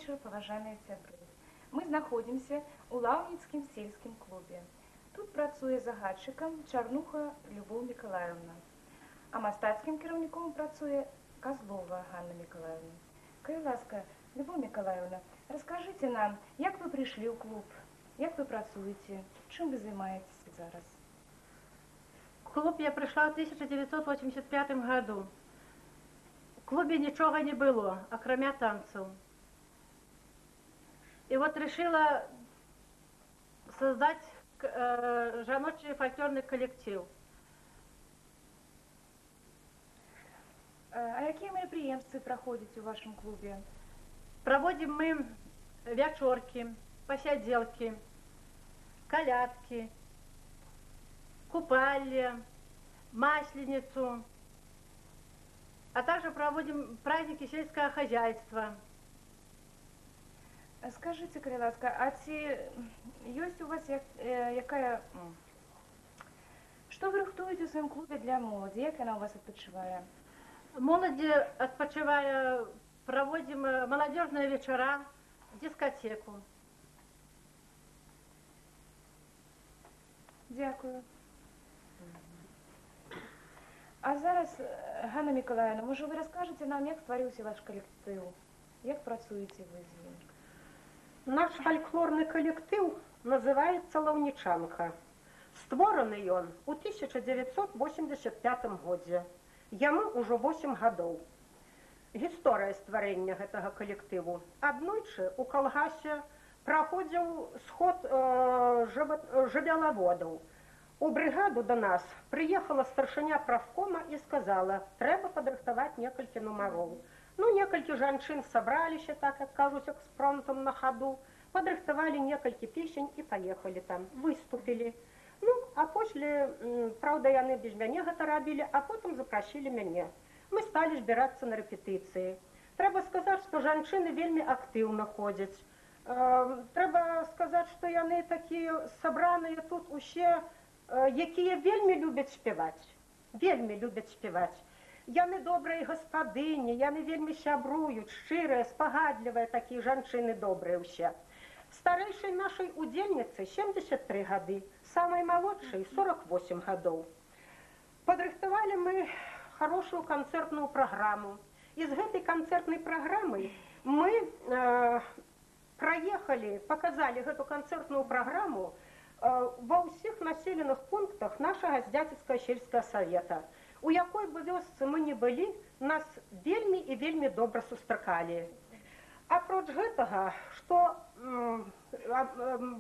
вечер, паважаныя сябры. Мы знаходзімся ў Лаўніцкім сельскім клубе. Тут працуе загадчыкам Чарнуха Любоў Мікалаевна, а мастацкім кіраўніком працуе Козлова Ганна Миколаевна. Калі ласка, Любоў Мікалаевна, раскажыце нам, як вы прыйшлі ў клуб, як вы працуеце, чым вы займаецеся зараз? В клуб я пришла в 1985 году. В клубе ничего не было, окромя танцев. И вот решила создать жаночий фольклорный коллектив. А какие мероприятия проходите в вашем клубе? Проводим мы вечерки, посиделки, колядки, купальня, масленицу, а также проводим праздники сельского хозяйства. Скажите, калі ласка, а ці ёсць у вас якая... Что вы рыхтуеце ў сваім клубе для моладзі? Як яна у вас адпачывае? Моладзі адпачывае, проводим молодежные вечера, дискотеку. Дякую. А зараз, Ганна Миколаевна, може ви розкажете нам, як створився ваш колектив? Як працюєте ви з ним? Наш фольклорный коллектив называется «Лаўнічанка». Створаны ён у 1985 годзе. Яму ўжо 8 гадоў. Гісторыя стварэння гэтага калектыву. Аднойчы у калгасе праходзіў сход жывёлаводаў. У брыгаду до нас приехала старшыня правкома и сказала, трэба падрыхтаваць некалькі нумароў. Ну, некалькі жанчын сабраліся, так как кажуць, экспромтам на ходу, падрыхтавалі некалькі песень и поехали там, выступили. Ну, а после, правда, яны без мяне гэта рабілі, а потом запрасілі мяне. Мы стали збірацца на рэпетыцыі. Трэба сказаць, што жанчыны вельмі актыўна ходзяць. Трэба сказаць, што яны такія сабраныя тут усе, якія вельмі любяць спяваць. Вельмі любяць спяваць. Яны добрыя гаспадыні, яны вельмі сябруюць, шчырыя, спагадлівыя такія жанчыны добрыя ўсе. Старэйшай нашай удзельніцы 73 гады, самай малодшай 48 гадоў. Падрыхтавалі мы хорошую канцэртную праграму. І з гэтай канцэртнай праграмай мы праехалі, паказалі гэту канцэртную праграму ва ўсіх населеных пунктах нашага Здзяцівскага сельскага савета. У якой бы вёсцы мы не былі, нас вельмі і вельмі добра сустракалі. Апроч гэтага, што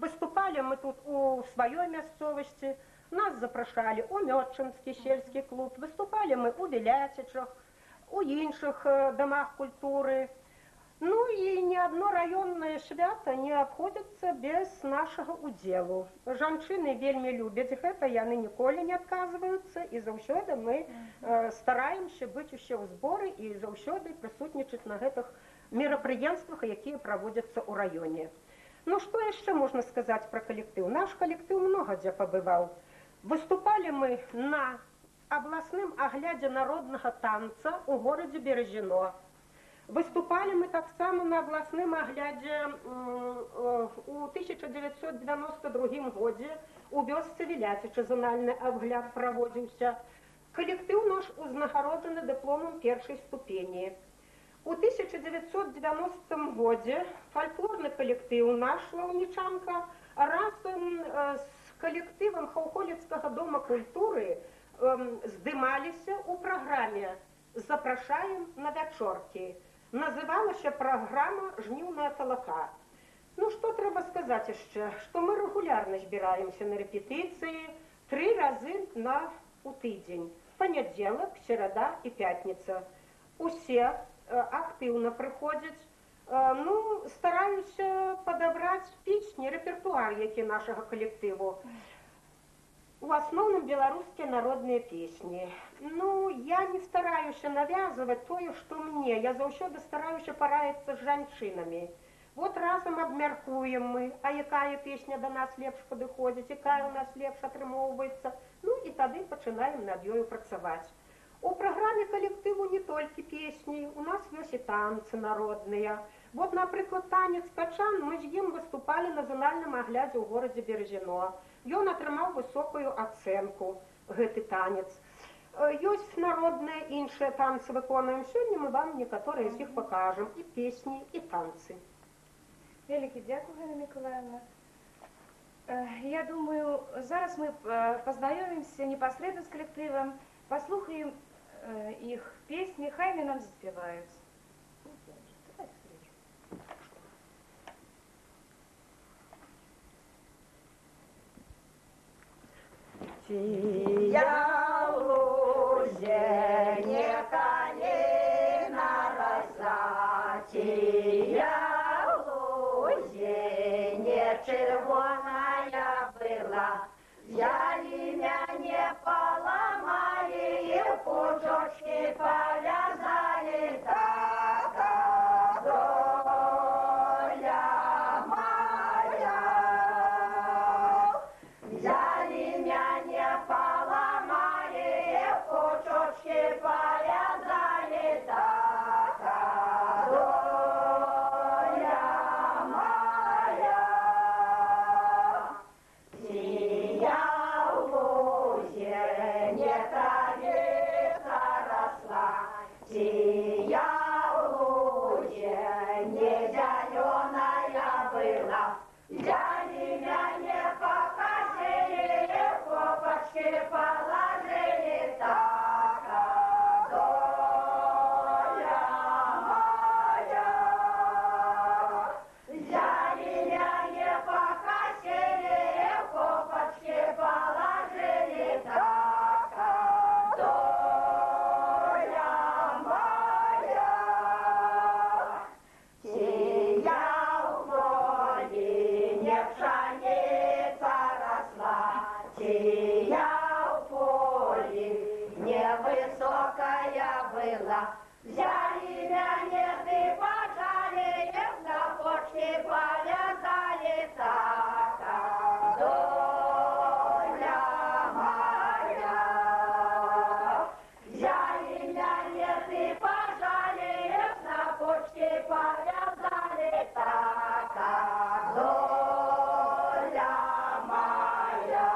выступалі мы тут у сваёй мясцовасці, нас запрашалі ў Мёдчынскі сельскі клуб, выступалі мы ў Віляцічах, у іншых дамах культуры. Ну і ні адно раённае свята не абходзіцца без нашага удзелу. Жанчыны вельмі любяць гэта, яны ніколі не адказваюцца, і заўсёды мы стараемся быць усе ў зборы і заўсёды прысутнічаць на гэтых мерапрыемствах, якія праводзяцца ў раёне. Ну што яшчэ можна сказаць пра калектыў? Наш калектыў многа дзе пабываў. Выступалі мы на абласным аглядзе народнага танца ў горадзе Березіно. Выступали мы таксама на абласным аглядзе у 1992 годзе у вёсцы Віляціча зональны агляд праводзіўся. Калектыў наш узнагароджаны дыпломам першай ступені. У 1990 годзе фольклорны калектыў наш «Лаўнічанка» разам з калектывам Хаўхоліцкага дома культуры здымаліся ў праграме «Запрашаем на вячоркі». Называлася праграма «Жніўная талака». Ну, што трэба сказаць яшчэ? Што мы рэгулярна збіраемся на рэпетыцыі 3 разы у тыдзень. Панядзелак, серада і пятніца. Усе актыўна прыходзяць. Ну, стараюся падабраць песні, рэпертуар, які нашага калектыву. У асноўным беларускія народныя песні. Ну, я не стараюся навязывать тое, што мне. Я заўсёды стараюся параіцца з жанчынамі. Вот разам абмяркуем мы, а якая песня до нас лепш падыходзіць, якая у нас лепш атрымоўваецца. Ну, і тады пачынаем над ёю працаваць. У праграме калектыву не толькі песні, у нас ёсць і танцы народныя. Вот, наприклад, танець качан, ми з ім виступали на зональному аглядзе ў горадзе Березіно. Ён атрымаў высокую ацэнку, гэты танец. Ёсць народныя іншыя танцы выконуем. Сёння мы вам некаторыя з іх пакажам. І песні, і танцы. Вялікі дзякуй, Ганна Миколаївна. Я думаю, зараз мы познаёмимся непосредственно с коллективом, послухаем их песни, хай они нам заспевают. Я лузе не калина роса, я лузе не червоная была, взяли меня не поломали и в пучочки повязали, так доля моя. Взяли меня не поломали, в пучочки повязали, так доля моя. Сия в лузе не травица росла, сия в лузе не зеленая была. Взяли меня не покосили, в копочки положили, так доля моя. Взяли меня не покосили, в копочки положили, так доля моя. Сия в поле не пшеница росла, сия в поле невысокая была. Взяли меня ты пожали, на почте повязали, так доля моя. Взяли меня ты пожали, на почте повязали, так доля моя.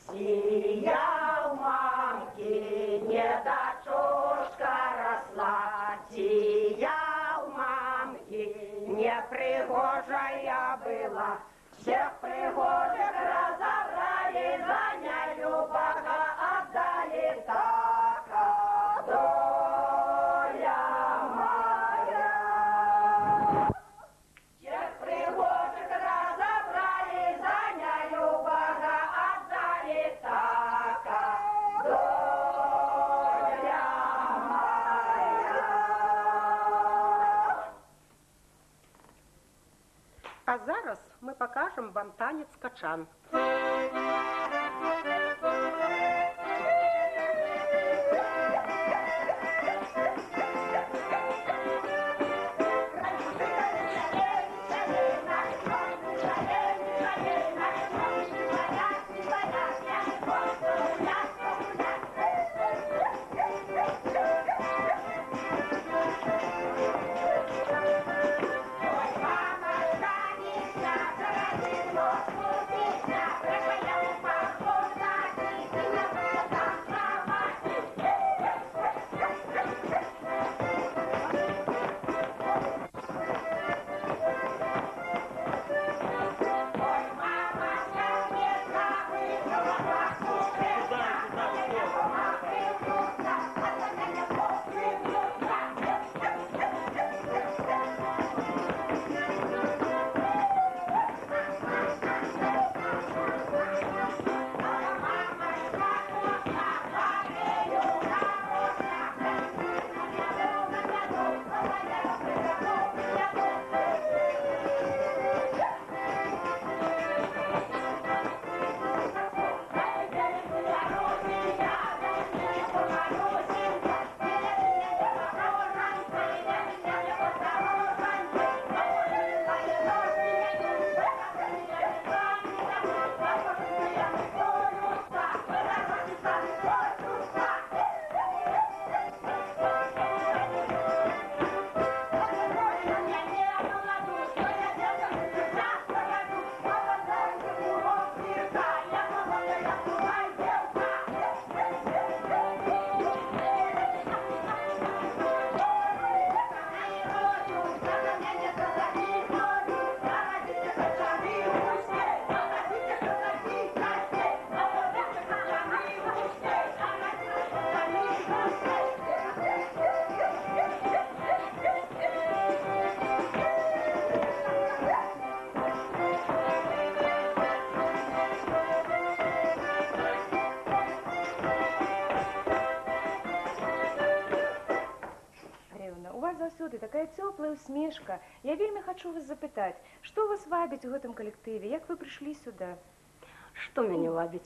Сия у мамки не дочушка росла, сия у мамки непригожая была. Всех пригожих разобрали, за нею Бога отдали, так доля моя. Всех пригожих разобрали, за нею Бога отдали, так доля моя. А зараз ми покажемо вам танець качан. Ой, мама, станет, на, заради ножку, песня, прямо я упала. заўсёды такая цёплая усмешка. Я вельмі хачу вас запытаць, што вас вабіць у гэтым калектыве? Як вы прыйшлі сюда? Что меня вабит?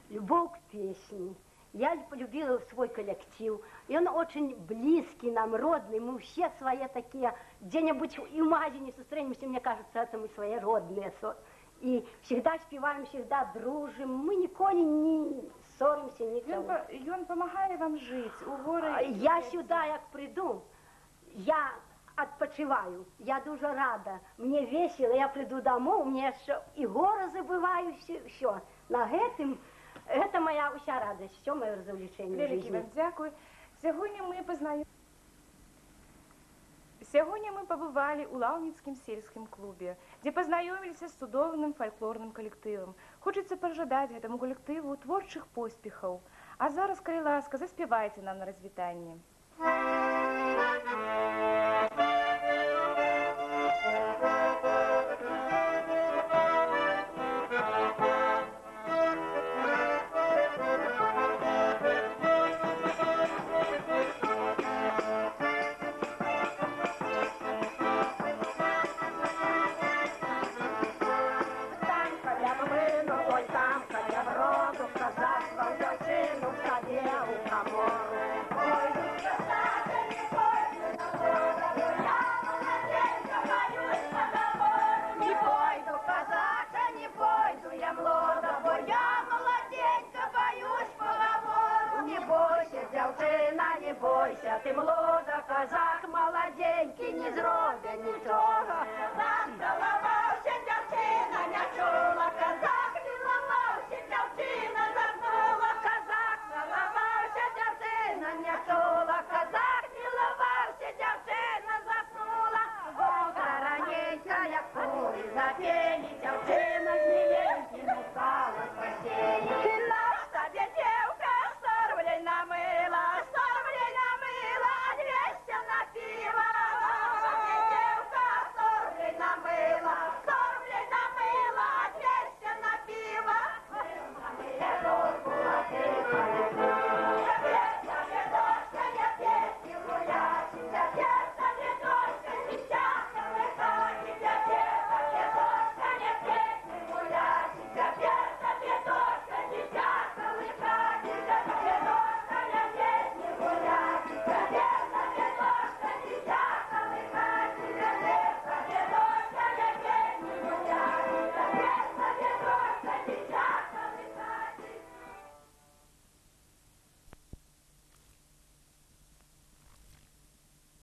Любовь к песне. Я полюбила свой коллектив. И он очень близкий нам, родный. Мы все свои такие. Где-нибудь и в магазине встретимся, мне кажется, это мы свои родные. И всегда спеваем, всегда дружим. Мы николи не ссоримся, никого. Ён памагае вам жыць у горадзе? Я сюда, як приду, я отпочиваю. Я дуже рада. Мне весело, я приду домой, мне и горы забываю, все. На гэтым, это моя вся радость, все мое развлечение в Вялікі жизни. вам дзякуй. Сягоння мы пабывалі ў лаўніцкім сельскім клубе, дзе пазнаёміліся з цудоўным фальклорным калектывам. Хочацца пажадаць гэтаму калектыву творчых поспехаў. А зараз, калі ласка, заспявайце нам на развітанне. Не бойся, ты молода, казак молоденький, не зробя нічого. Нам голова